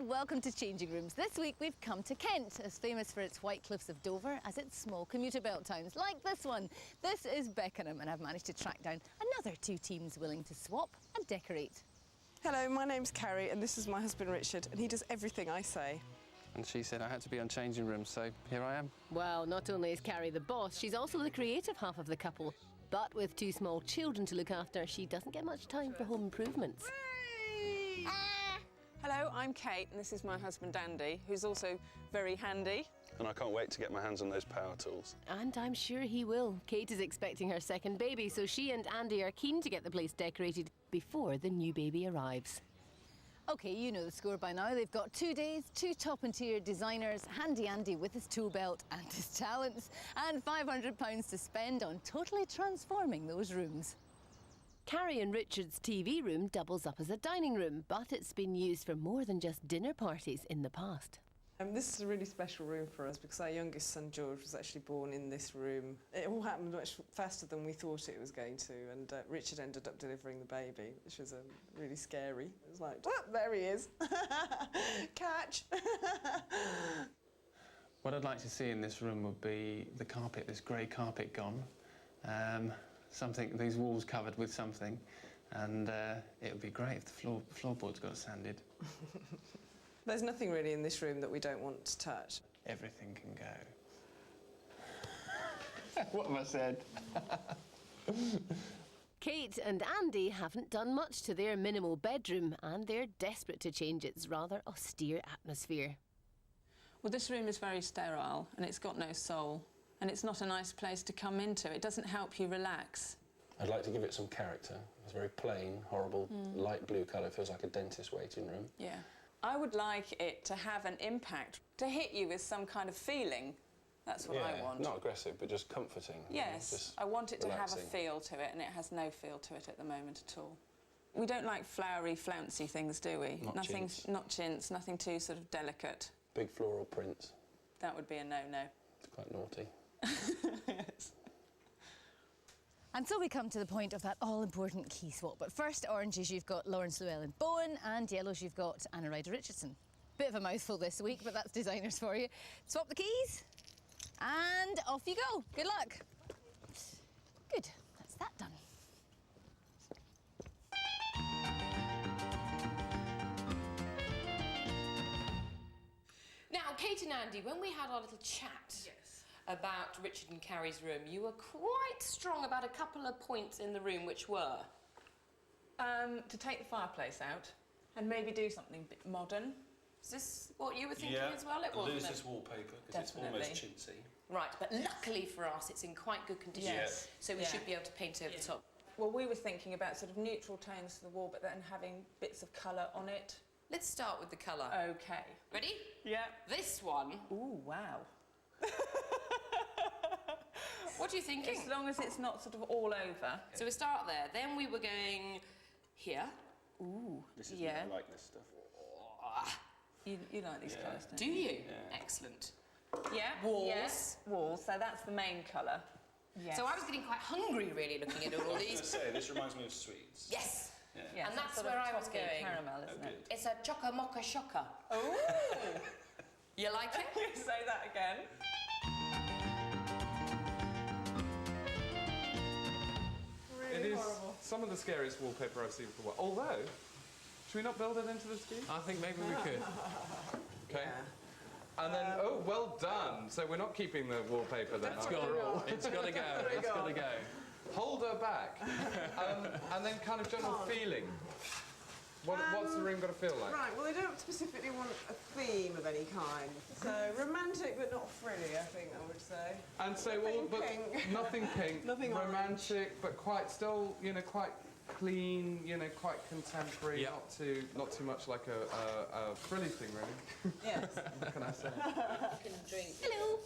welcome to Changing Rooms. This week we've come to Kent, as famous for its white cliffs of Dover as its small commuter belt towns, like this one. This is Beckenham, and I've managed to track down another two teams willing to swap and decorate. Hello, my name's Carrie and this is my husband Richard, and he does everything I say. And she said I had to be on Changing Rooms, so here I am. Well, not only is Carrie the boss, she's also the creative half of the couple. But with two small children to look after, she doesn't get much time for home improvements. Hello, I'm Kate and this is my husband Andy, who's also very handy. And I can't wait to get my hands on those power tools. And I'm sure he will. Kate is expecting her second baby, so she and Andy are keen to get the place decorated before the new baby arrives. OK, you know the score by now. They've got 2 days, two top interior designers, Handy Andy with his tool belt and his talents, and £500 to spend on totally transforming those rooms. Carrie and Richard's TV room doubles up as a dining room, but it's been used for more than just dinner parties in the past. This is a really special room for us because our youngest son George was actually born in this room. It all happened much faster than we thought it was going to, and Richard ended up delivering the baby, which was really scary. It was like, oh, there he is. Catch. What I'd like to see in this room would be the carpet, this grey carpet gone. These walls covered with something, and it would be great if the floorboards got sanded. There's nothing really in this room that we don't want to touch. Everything can go. What have I said? Kate and Andy haven't done much to their minimal bedroom, and they're desperate to change its rather austere atmosphere. Well, this room is very sterile and it's got no soul, and it's not a nice place to come into. It doesn't help you relax. I'd like to give it some character. It's very plain, horrible, light blue colour. Feels like a dentist waiting room. Yeah. I would like it to have an impact, to hit you with some kind of feeling. That's what I want. Not aggressive, but just comforting. Yes, just I want it to have a relaxing. feel to it, and it has no feel to it at the moment at all. We don't like flowery, flouncy things, do we? Not chintz. Not chintz, nothing too sort of delicate. Big floral prints. That would be a no-no. It's quite naughty. Yes. And so we come to the point of that all-important key swap. But first, oranges, you've got Lawrence Llewellyn Bowen, and yellows, you've got Anna Ryder Richardson. Bit of a mouthful this week, but that's designers for you. Swap the keys, and off you go. Good luck. Good, that's that done. Now, Kate and Andy, when we had our little chat about Richard and Carrie's room, you were quite strong about a couple of points in the room, which were? To take the fireplace out and maybe do something a bit modern. Is this what you were thinking as well? It wasn't lose it? this wallpaper because it's almost chintzy. Right, but luckily for us, it's in quite good condition, Yes. so we should be able to paint over the top. Well, we were thinking about sort of neutral tones to the wall, but then having bits of colour on it. Let's start with the colour. OK. Ready? Yeah. This one. Ooh, wow. What are you thinking? As long as it's not sort of all over. So we start there. Then we were going here. Ooh. This is Yeah. I like this stuff. You like these colours, don't Do you? you? Excellent. Yeah. Walls. Yes. Walls. So that's the main colour. Yes. So I was getting quite hungry, really, looking at all I was going to these. say, this reminds me of sweets. Yes. Yes, and that's sort where of I was toffee going. Caramel, isn't Oh, it? good. It's a choco mocha shocker. Oh. You like it? Say that again. It is some of the scariest wallpaper I've seen for a while. Although, should we not build it into the scheme? I think maybe we could. Okay. And then, oh, well done. So we're not keeping the wallpaper then. It's got to go. It's got to go. Hold her back. And then kind of general feeling. What's the room got to feel like? Right, well, they don't specifically want a theme of any kind. So romantic but not frilly, I think I would say. And so, Nothing but pink. nothing pink, Nothing orange. romantic, but quite still, quite clean, quite contemporary. Yeah. Not too much like a frilly thing, really. Yes. What can I say? Hello.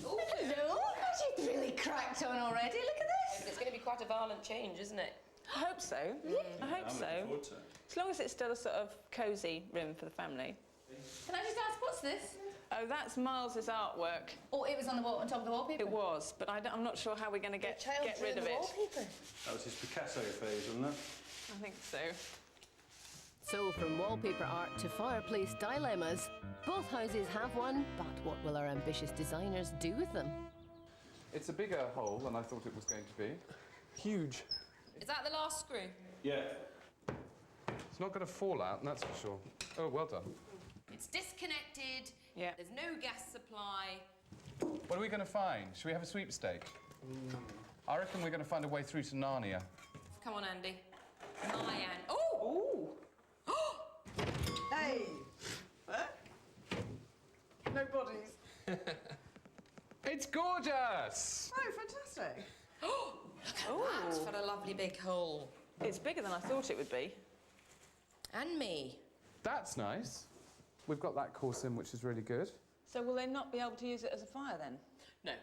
Oh, Hello. God, you've really cracked on already. Look at this. it's going to be quite a violent change, isn't it? I hope so. I hope I'm so. looking forward to it. As long as it's still a sort of cosy room for the family. Can I just ask, what's this? Oh, that's Miles's artwork. Oh, it was on the wall, on top of the wallpaper. It was, but I'm not sure how we're going to get rid of it. Wallpaper. That was his Picasso phase, wasn't it? I think so. So from wallpaper art to fireplace dilemmas, both houses have one, but what will our ambitious designers do with them? It's a bigger hole than I thought it was going to be. Huge. Is that the last screw? Yeah. It's not going to fall out, and that's for sure. Oh, well done. It's disconnected. Yeah. There's no gas supply. What are we going to find? Should we have a sweepstake? I reckon we're going to find a way through to Narnia. Come on, Andy. Nyan. Oh! Hey! No bodies. It's gorgeous! Oh, fantastic. Look at that for a lovely big hole. It's bigger than I thought it would be. And me. That's nice. We've got that course in, which is really good. So will they not be able to use it as a fire then? No.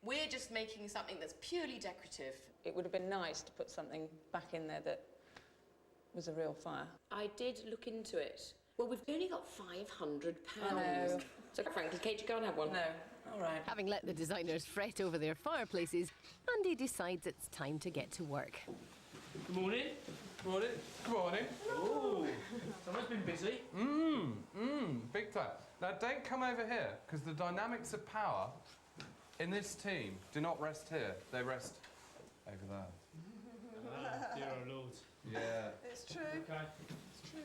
We're just making something that's purely decorative. It would have been nice to put something back in there that was a real fire. I did look into it. Well, we've only got £500. I know. So, frankly, Kate, you can't have one. No. All right. Having let the designers fret over their fireplaces, Andy decides it's time to get to work. Good morning. Good morning. Good morning. Oh, someone's been busy. Big time. Now, don't come over here, because the dynamics of power in this team do not rest here. They rest over there. Dear old Lord. Yeah. It's true. Okay. It's true.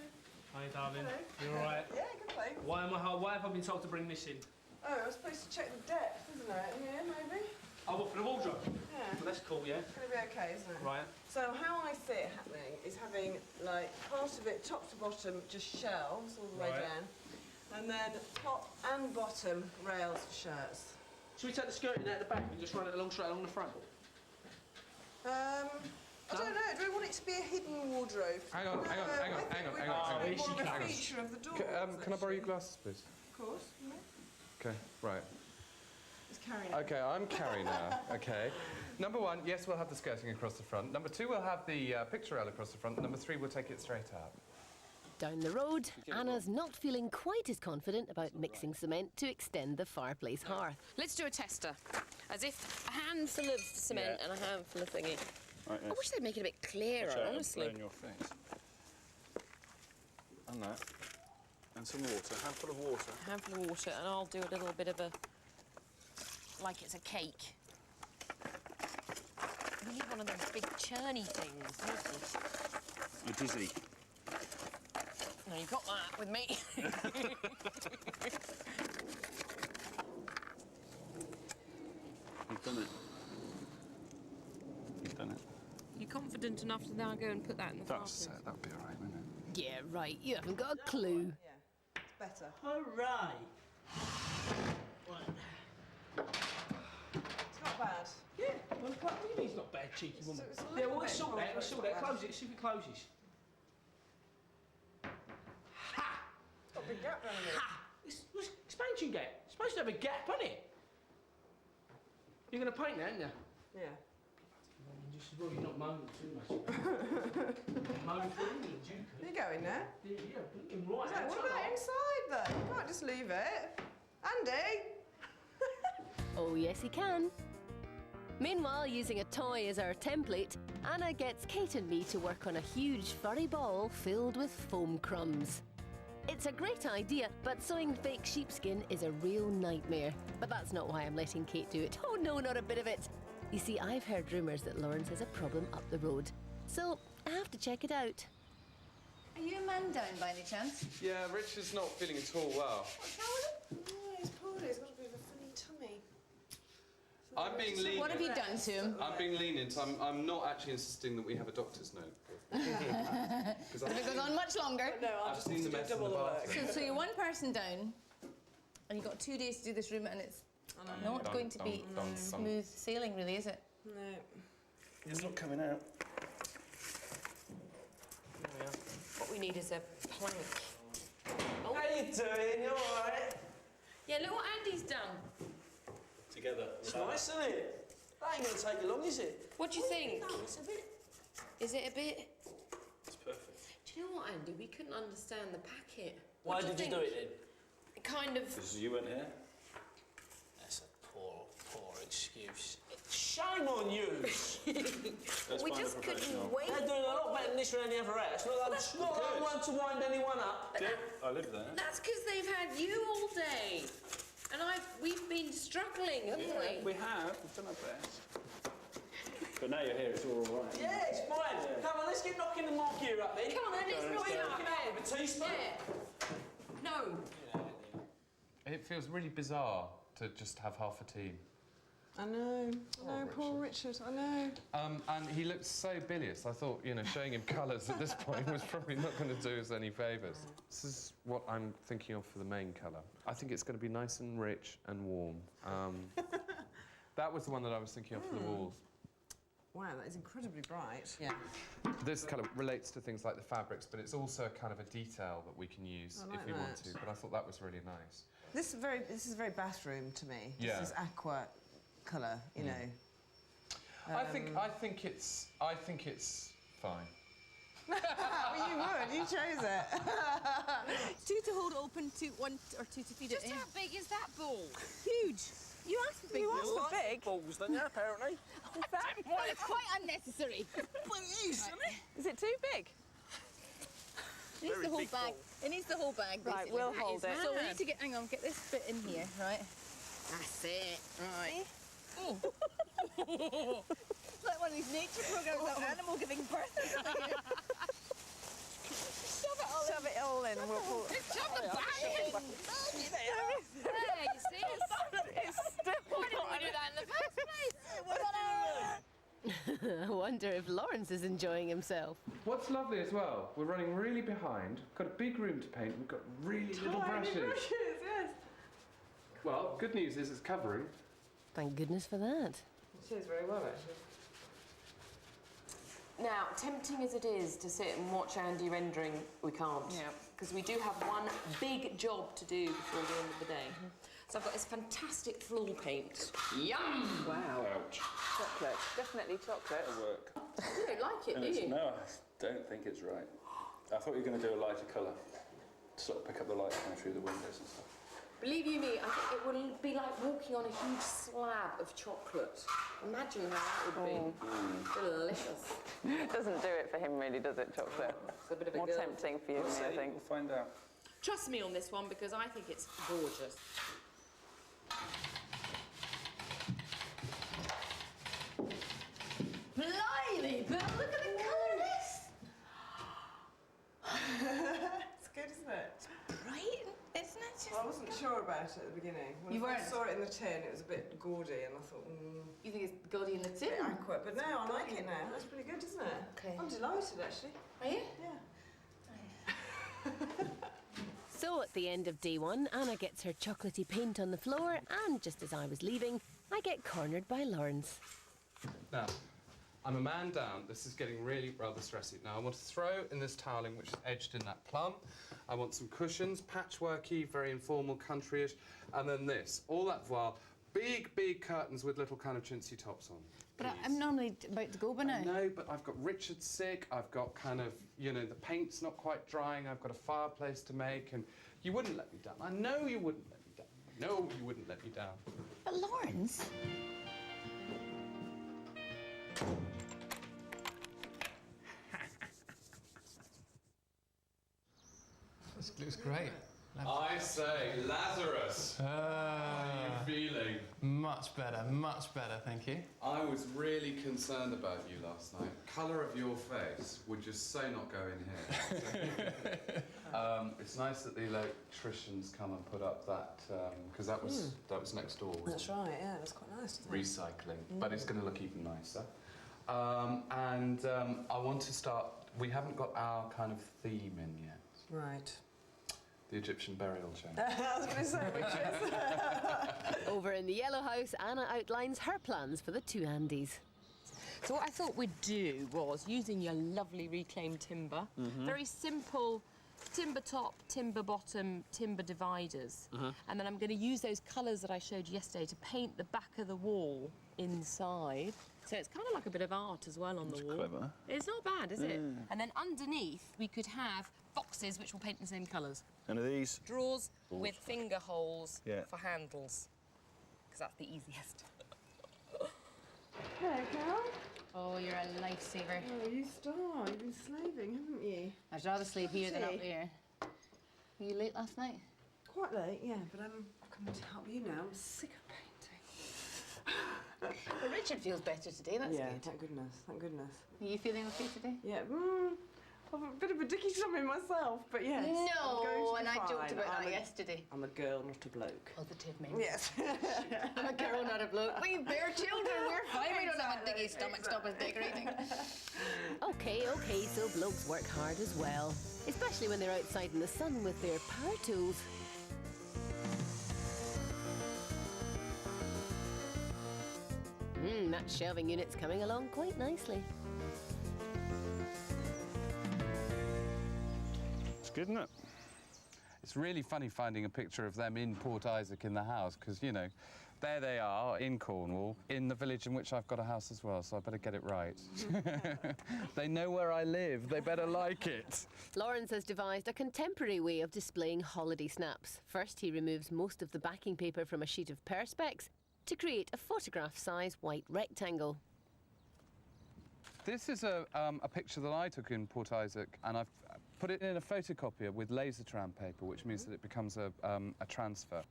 Hi, darling. Hello. You all right? Yeah, good thanks. Why have I been told to bring this in? Oh, I was supposed to check the depth, isn't it? Yeah, maybe? Oh, what, for the wardrobe? Yeah. Well, that's cool, yeah. It's going to be okay, isn't it? Right. So how I see it happening is having, like, part of it, top to bottom, just shelves all the way Right. down, and then top and bottom rails for shirts. Should we take the skirting out the back and just run it along straight along the front? I don't know. Do we want it to be a hidden wardrobe? Hang on, hang on, No, hang on, I think hang on, we hang want on, it to hang be on. more of Hang a on. feature of the doors. Can I borrow your glasses, please? Of course. Yeah. Okay, right. It's carrying. Okay, I'm Carrie now. Okay. Number one, yes, we'll have the skirting across the front. Number two, we'll have the picture rail across the front. Number three, we'll take it straight out. Down the road, Anna's not feeling quite as confident about mixing cement to extend the fireplace hearth. Let's do a tester. As if a handful of cement and a handful of thingy. Right, I wish they'd make it a bit clearer, honestly. your face. And that. And some water. A handful of water. A handful of water, and I'll do a little bit of a... like it's a cake. We need one of those big churny things, don't we? You're dizzy. No, you got that with me. You've done it. You've done it. You're confident enough to now go and put that in the That's fireplace? that'll be all right, won't it? Yeah, right, you haven't got a clue. Yeah, it's better. Hooray! It's not bad. Yeah, well, what do you mean it's not bad, cheeky woman? it's a Yeah, little well, let's bit sort that, let's sort that. bad. Close it, see if it closes. Ha! It's got a big gap down the middle. Ha! It's expansion gap. It's supposed to have a gap, isn't it? You're going to paint that, aren't you? Yeah. Just as well you're not moaning too much. Moaning for England, you could. You going there? Yeah, blinking right. What about inside though? You can't just leave it. Andy! Oh, yes, he can. Meanwhile, using a toy as our template, Anna gets Kate and me to work on a huge furry ball filled with foam crumbs. It's a great idea, but sewing fake sheepskin is a real nightmare. But that's not why I'm letting Kate do it. Oh no, not a bit of it. You see, I've heard rumours that Lawrence has a problem up the road. So, I have to check it out. Are you a man down by any chance? Yeah, Richard's not feeling at all well. What's wrong with him? Oh, he's poorly. He's got a bit of a funny tummy. I'm being lenient. What have you done to him? I'm being lenient. I'm not actually insisting that we have a doctor's note. Because If it goes on much longer. No, I'll I've just seen the do mess in double the the work. bathroom. So you're one person down, and you've got 2 days to do this room, and it's not Dun, going to be dun, dun, dun. smooth sailing, really, is it? No. It's not coming out. What we need is a plank. Oh. How you doing? You all right? Yeah, look what Andy's done. Together. It's nice, isn't it? That ain't going to take you long, is it? What do you think? No, it's a bit... Is it a bit... It's perfect. Do you know what, Andy? We couldn't understand the packet. Why What did you think? do it then? It kind of... Because you weren't here. That's a poor excuse. Shame on you. We just couldn't wait. They're doing a lot better than this around the other house. Not that I want to wind anyone up. Yeah, I live there. That's because they've had you all day. And we've been struggling, haven't we? We have. We've done our best. But now you're here, it's all right. Yeah, it's fine. Come on, let's get knocking the more gear up then. Come on then, let's knock it up. With a teaspoon. Yeah. No. It feels really bizarre to just have half a team. I know, poor Richard, I know. And he looked so bilious. I thought, you know, showing him colours at this point was probably not going to do us any favours. This is what I'm thinking of for the main colour. I think it's going to be nice and rich and warm. That was the one that I was thinking of for the walls. Wow, that is incredibly bright. Yeah. This kind of relates to things like the fabrics, but it's also a kind of a detail that we can use if you want to. But I thought that was really nice. This is very bathroom to me. Yeah. This is aqua colour, you know. I think it's fine. Well, you would. You chose it. 2 to hold open, 1 or 2 to feed it in. Just how big is that ball? Huge. You asked for big. You asked for big. Balls, didn't you, apparently? It's quite unnecessary. Is it too big? It needs the whole bag. It needs the whole bag, basically. Right, we'll hold it. So we need to get, hang on, get this bit in here, right? That's it. Right. Oh. It's like one of these nature programs about animal giving birth. Shove it all in. We'll pull it. Shove the bag in. There, you see? It's still Why didn't we do that in the first place? I wonder if Lawrence is enjoying himself. What's lovely as well, we're running really behind, got a big room to paint, we've got really little brushes. Yes. Well, good news is it's covering. Thank goodness for that. It shows very well, actually. Now, tempting as it is to sit and watch Andy rendering, we can't. Yeah. Because we do have one big job to do before the end of the day. So I've got this fantastic floor paint. Yum! Wow. Ouch. Chocolate. Definitely chocolate. That'll work. You don't like it, And do it's, you? no, I don't think it's right. I thought you were going to do a lighter colour. To sort of pick up the light coming through the windows and stuff. Believe you me, I think it would be like walking on a huge slab of chocolate. Imagine how that would be. Delicious. Doesn't do it for him, really, does it, chocolate? It's a bit of a More girl. tempting for you, We'll see, I think. we'll find out. Trust me on this one because I think it's gorgeous. Blimey, Bill, look at the colour of this! It's good, isn't it? Bright, isn't it? Just... Well, I wasn't sure about it at the beginning. When You I weren't? first saw it in the tin, it was a bit gaudy, and I thought, You think it's gaudy in the a tin? bit aqua. But now I like it now. That's pretty good, isn't it? Okay. I'm delighted, actually. Are you? Yeah. So at the end of day one, Anna gets her chocolatey paint on the floor, and just as I was leaving, I get cornered by Lawrence. Now, I'm a man down. This is getting really rather stressy. Now, I want to throw in this toweling, which is edged in that plum. I want some cushions, patchworky, very informal, countryish. And then this, all that while, big, big curtains with little kind of chintzy tops on. But I'm normally about to go by now. No, but I've got Richard sick. I've got kind of, you know, the paint's not quite drying. I've got a fireplace to make, and you wouldn't let me down. I know you wouldn't let me down. I know you wouldn't let me down. But Lawrence... This looks great. I say, Lazarus, how are you feeling? Much better, thank you. I was really concerned about you last night. Colour of your face would just so not go in here. It's nice that the electricians come and put up that, because that was next door. That's right, yeah, that's quite nice, isn't it? Recycling, but it's going to look even nicer. I want to start, we haven't got our kind of theme in yet. Right. The Egyptian burial chamber. I was going to say, which is... Over in the Yellow House, Anna outlines her plans for the two Andys. So what I thought we'd do was, using your lovely reclaimed timber, very simple timber top, timber bottom, timber dividers. And then I'm going to use those colours that I showed you yesterday to paint the back of the wall inside. So it's kind of like a bit of art as well on the wall. Clever. It's not bad, is it? And then underneath, we could have boxes which will paint in the same colours. And are these? Drawers with finger holes Yeah. for handles, because that's the easiest. Hello, Carol. Oh, you're a lifesaver. Oh, you star. You've been slaving, haven't you? I'd rather sleep here than up there. Were you late last night? Quite late, yeah, but I'm coming to help you now. I'm sick of painting. Well, Richard feels better today, that's yeah, good. thank goodness, thank goodness. Are you feeling okay today? Yeah, I'm a bit of a dicky tummy myself, but yes. I'm going to No, be and I joked fine. about that yesterday. I'm a girl, not a bloke. Positive, mate. Yes. I'm a girl, not a bloke. We bear children, we're fine. We don't have a diggy stomach, stop us decorating. Okay, so blokes work hard as well. Especially when they're outside in the sun with their power tools. That shelving unit's coming along quite nicely. It's good, isn't it? It's really funny finding a picture of them in Port Isaac in the house, because, you know, there they are in Cornwall, in the village in which I've got a house as well, so I better get it right. They know where I live, they better like it. Lawrence has devised a contemporary way of displaying holiday snaps. First, he removes most of the backing paper from a sheet of Perspex to create a photograph-size white rectangle. This is a picture that I took in Port Isaac, and I've put it in a photocopier with Lasertran paper, which means that it becomes a transfer.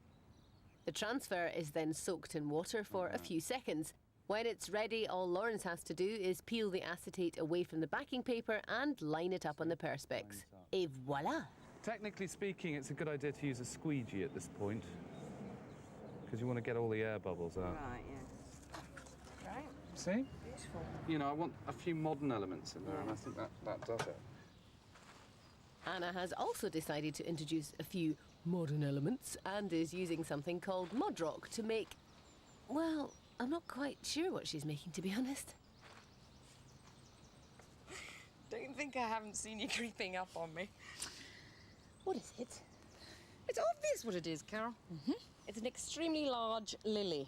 The transfer is then soaked in water for a few seconds. When it's ready, all Lawrence has to do is peel the acetate away from the backing paper and line it up on the Perspex. Et voila! Technically speaking, it's a good idea to use a squeegee at this point, because you want to get all the air bubbles out. Right, yes. Right. See? Beautiful. You know, I want a few modern elements in there, and I think that does it. Anna has also decided to introduce a few modern elements and is using something called Modrock to make... Well, I'm not quite sure what she's making, to be honest. Don't think I haven't seen you creeping up on me. What is it? It's obvious what it is, Carol. It's an extremely large lily.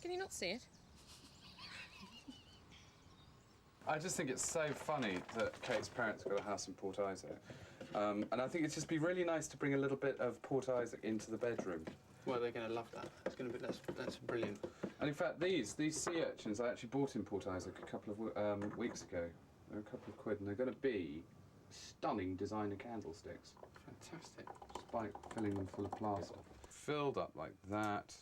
Can you not see it? I just think it's so funny that Kate's parents got a house in Port Isaac. And I think it'd just be really nice to bring a little bit of Port Isaac into the bedroom. Well, they're going to love that. It's going to be that's brilliant. And in fact, these sea urchins I actually bought in Port Isaac a couple of weeks ago. They're a couple of quid, and they're going to be stunning designer candlesticks. Fantastic. Just by filling them full of plaster. Filled up like that.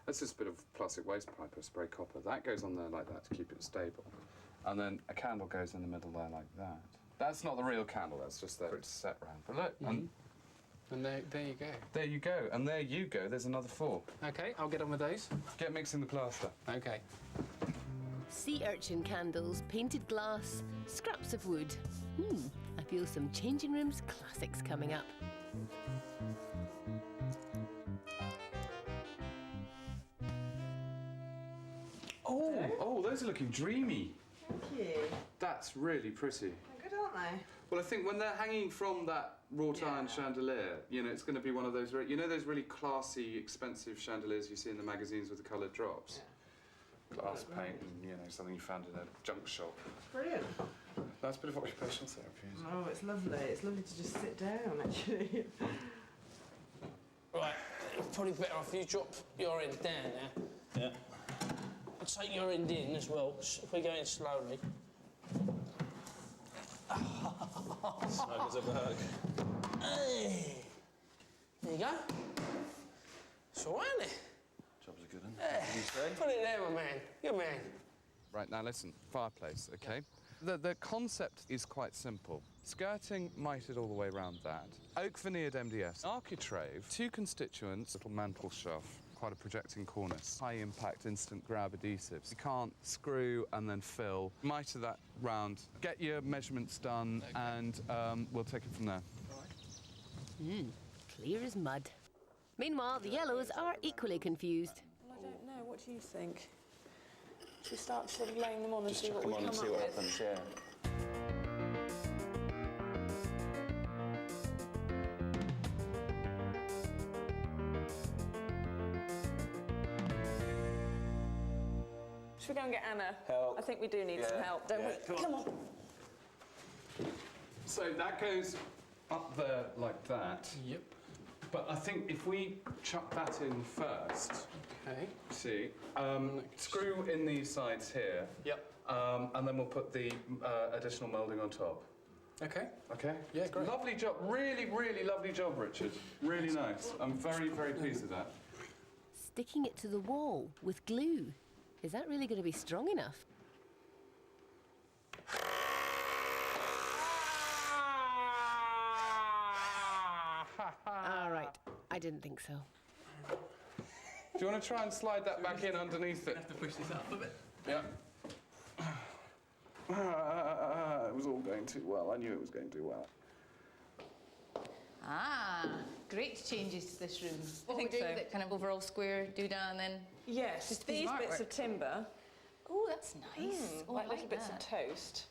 That's just a bit of plastic waste pipe or spray copper. That goes on there like that to keep it stable. And then a candle goes in the middle there like that. That's not the real candle, that's just there for it to set round. But look, and there you go. There you go, and there you go. There's another 4. Okay, I'll get on with those. Get mixing the plaster. Okay. Sea urchin candles, painted glass, scraps of wood. I feel some changing rooms classics coming up. Oh, those are looking dreamy. Thank you. That's really pretty. They're good, aren't they? Well, I think when they're hanging from that wrought iron chandelier, you know, it's going to be one of those, you know those really classy, expensive chandeliers you see in the magazines with the coloured drops? Yeah. Glass paint and, you know, something you found in a junk shop. Brilliant. That's a bit of occupational therapy, isn't it? Oh, it's lovely. It's lovely to just sit down, actually. Right, probably better off you drop your end down there. Yeah. I'll take your end in as well, if we're going slowly. Snug as a bug. Hey. There you go. It's all right, isn't it? Job's a good one. What did you say? Put it there, my man. Good man. Right, now listen, fireplace, okay? The concept is quite simple. Skirting mited all the way around that. Oak veneered MDF. Architrave, 2 constituents, little mantel shelf, quite a projecting cornice. High impact instant grab adhesives. You can't screw and then fill. Mitre that round, get your measurements done, and we'll take it from there. Clear as mud. Meanwhile, the yellows are equally confused. Well, I don't know. What do you think? Should we start sort of laying them on and see what we come up with? Just chuck them on and see what happens, yeah. Should we go and get Anna? Help. I think we do need some help, don't we? Come on. So that goes up there like that. Yep. But I think if we chuck that in first, Okay. see, screw in these sides here. Yep. And then we'll put the additional moulding on top. Okay. Okay? Yeah, great. Lovely job. Really, really lovely job, Richard. Really nice. I'm very, very pleased with that. Sticking it to the wall with glue. Is that really going to be strong enough? All right. I didn't think so. Do you want to try and slide that back in underneath it? have to push this up a bit. Yeah. It was all going too well. I knew it was going too well. Ah, great changes to this room. What think we do so. with it, kind of overall square doodah and then... Yes, Just a piece these of bits artwork. of timber, Oh, that's nice. Oh, like I little bits that. of toast.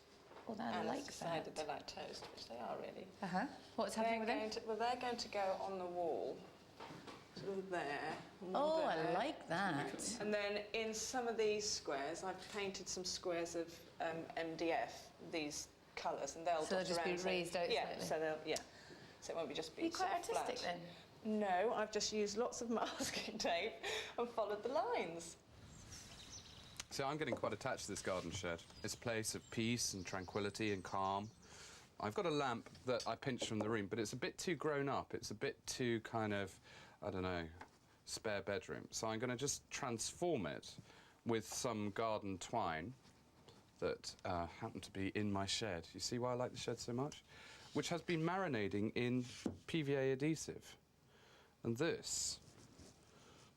Oh, that, I and like decided that. they're like toast, which they are really. Uh-huh. What's happening with them? They're going to go on the wall, sort of there. and Oh, there. I like that. And then in some of these squares, I've painted some squares of MDF, these colours, and they'll So they'll dot just be around, so- raised out Yeah, slightly. so they'll, yeah. So it won't be just be Are you quite sort of artistic flat. then? No, I've just used lots of masking tape and followed the lines. So I'm getting quite attached to this garden shed. It's a place of peace and tranquility and calm. I've got a lamp that I pinched from the room, but it's a bit too grown up. It's a bit too kind of, I don't know, spare bedroom. So I'm going to just transform it with some garden twine that happened to be in my shed. You see why I like the shed so much? Which has been marinating in PVA adhesive. And this,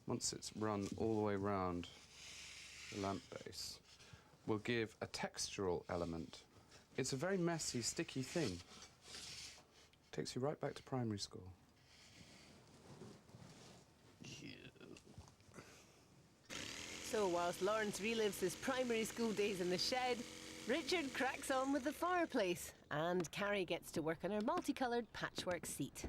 once it's run all the way round the lamp base, will give a textural element. It's a very messy, sticky thing. Takes you right back to primary school. So whilst Lawrence relives his primary school days in the shed, Richard cracks on with the fireplace and Carrie gets to work on her multicoloured patchwork seat.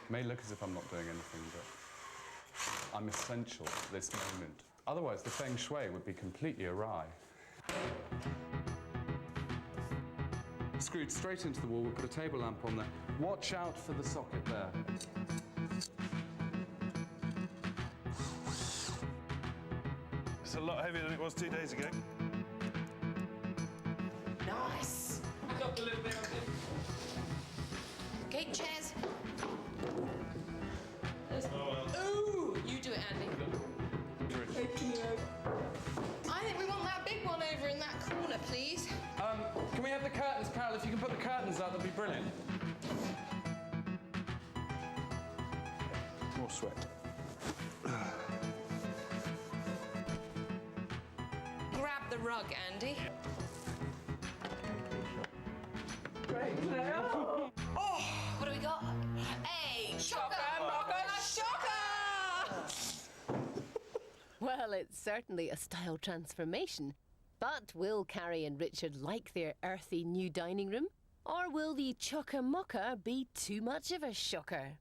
May look as if I'm not doing anything, but I'm essential to this moment. Otherwise, the feng shui would be completely awry. Screwed straight into the wall, we'll put a table lamp on there. Watch out for the socket there. It's a lot heavier than it was 2 days ago. Nice. Back up a little bit. Okay, chairs. Ooh, you do it, Andy. I think we want that big one over in that corner, please. Can we have the curtains, Carol? If you can put the curtains out, that'd be brilliant. More sweat. Grab the rug, Andy. Oh, what do we got? Hey, shocker, shocker! Well, it's certainly a style transformation. But will Carrie and Richard like their earthy new dining room? Or will the chocker-mocker be too much of a shocker?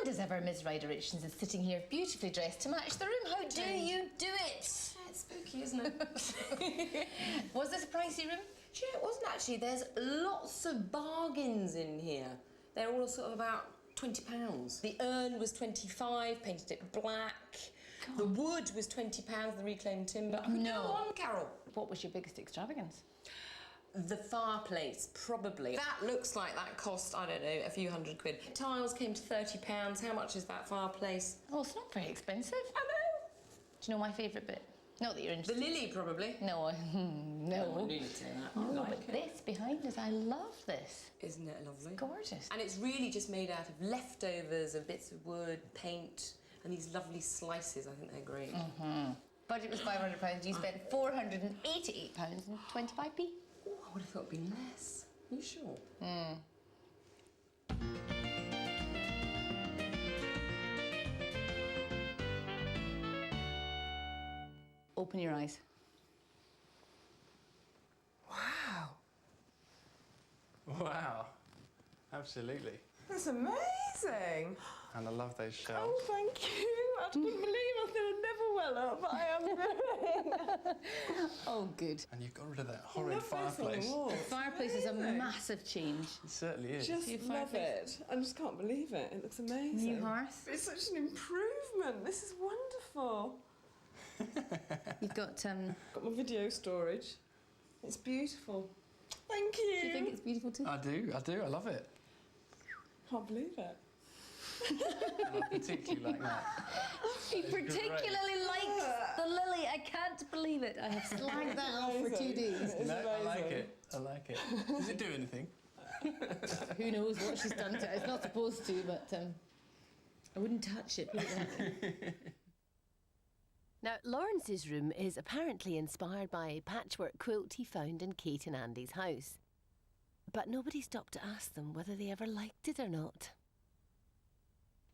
And as ever, Miss Ryder Richards is sitting here beautifully dressed to match the room. How do you do it? It's spooky, isn't it? Was this a pricey room? Do you know, it wasn't actually. There's lots of bargains in here. They're all sort of about £20. The urn was 25, painted it black. God. The wood was £20, the reclaimed timber. I could go on, Carol. What was your biggest extravagance? The fireplace, probably. That looks like that cost, I don't know, a few £100. Tiles came to £30. How much is that fireplace? Oh, it's not very expensive. I know. Do you know my favourite bit? Not that you're The interested. lily, probably. No, no. I knew you'd say that. I No, like but it. this behind us, I love this. Isn't it lovely? Gorgeous. And it's really just made out of leftovers of bits of wood, paint, and these lovely slices. I think they're great. Budget was £500. You spent £488 and 25p. Oh, I would have thought it'd been less. Are you sure? Open your eyes. Wow. Wow. Absolutely. That's amazing. And I love those shelves. Oh, thank you. I couldn't believe I was going to never well up. I am doing. Oh, good. And you've got rid of that horrid fireplace. The fireplace is a massive change. It certainly is. Just love it. I just can't believe it. It looks amazing. New hearth. It's such an improvement. This is wonderful. You've got Got my video storage. It's beautiful. Thank you. Do you think it's beautiful too? I do. I love it. Can't believe it. And I particularly like that. He particularly likes the lily. I can't believe it. I have slagged that off for 2 days. No, I like it. I like it. Does it do anything? Who knows what she's done to it? It's not supposed to, but I wouldn't touch it. Put it that way. Now, Lawrence's room is apparently inspired by a patchwork quilt he found in Kate and Andy's house. But nobody stopped to ask them whether they ever liked it or not.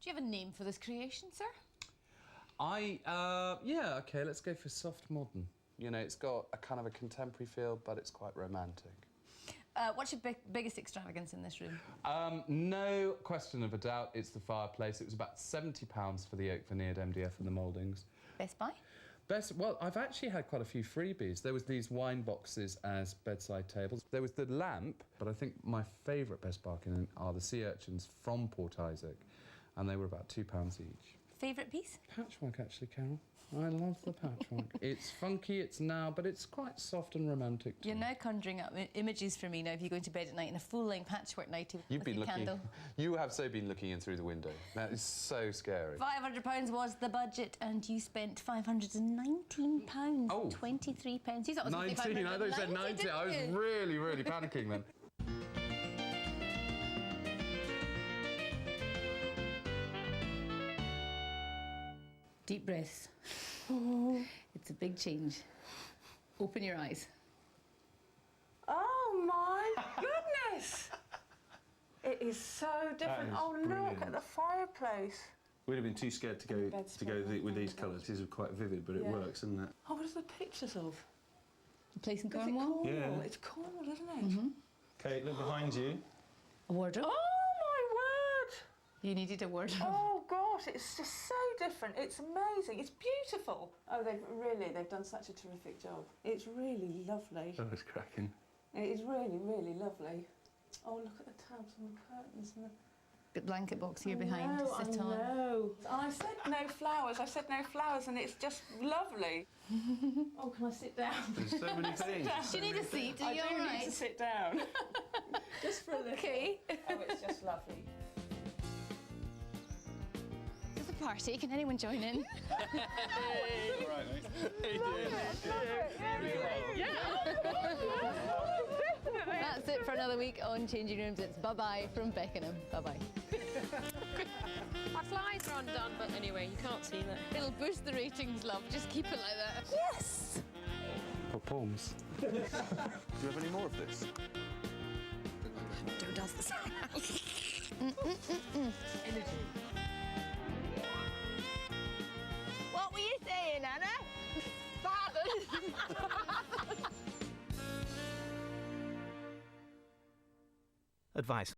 Do you have a name for this creation, sir? Yeah, okay, let's go for soft modern. You know, it's got a kind of a contemporary feel, but it's quite romantic. What's your biggest extravagance in this room? No question of a doubt, it's the fireplace. It was about £70 for the oak veneered MDF and the mouldings. Best Buy? Well, I've actually had quite a few freebies. There was these wine boxes as bedside tables. There was the lamp, but I think my favourite Best Bargain are the sea urchins from Port Isaac, and they were about £2 each. Favourite piece? Patchwork, actually, Carol. I love the patchwork. It's funky, it's now, but it's quite soft and romantic too. You're now conjuring up images for me now if you go into bed at night in a full-length patchwork nightie with your candle. You have so been looking in through the window. That is so scary. £500 was the budget, and you spent £519. Oh. 23 pence. You thought it was 19, I thought you said 90. I was really, really panicking then. Deep breaths. It's a big change. Open your eyes. Oh my goodness! It is so different. Oh look at the fireplace. We'd have been too scared to go with these colours. These are quite vivid, but it works, isn't it? Oh, what are the pictures of? The place in Is it Cornwall? cool? Yeah. It's cool, isn't it? Kate, look behind you. A wardrobe. Oh my word! You needed a wardrobe. Oh gosh, it's just so different. It's amazing. It's beautiful. Oh, they've done such a terrific job. It's really lovely. That was cracking. It is really, really lovely. Oh, look at the tabs and the curtains and the... The blanket box here behind to sit on. I know. I said no flowers. I said no flowers, and it's just lovely. Oh, can I sit down? There's so many things. Do you need a seat? Are you I do all right? need to sit down. Just for a little. Okay. Oh, it's just lovely. It's a party. Can anyone join in? Hey, all right, mate. That's it for another week on Changing Rooms. It's bye-bye from Beckenham. Bye-bye. My flies are undone, but anyway, you can't see that. It'll boost the ratings, love. Just keep it like that. Yes! For palms. Do you have any more of this? Don't ask the sound. What were you saying, Anna? Father! Advice.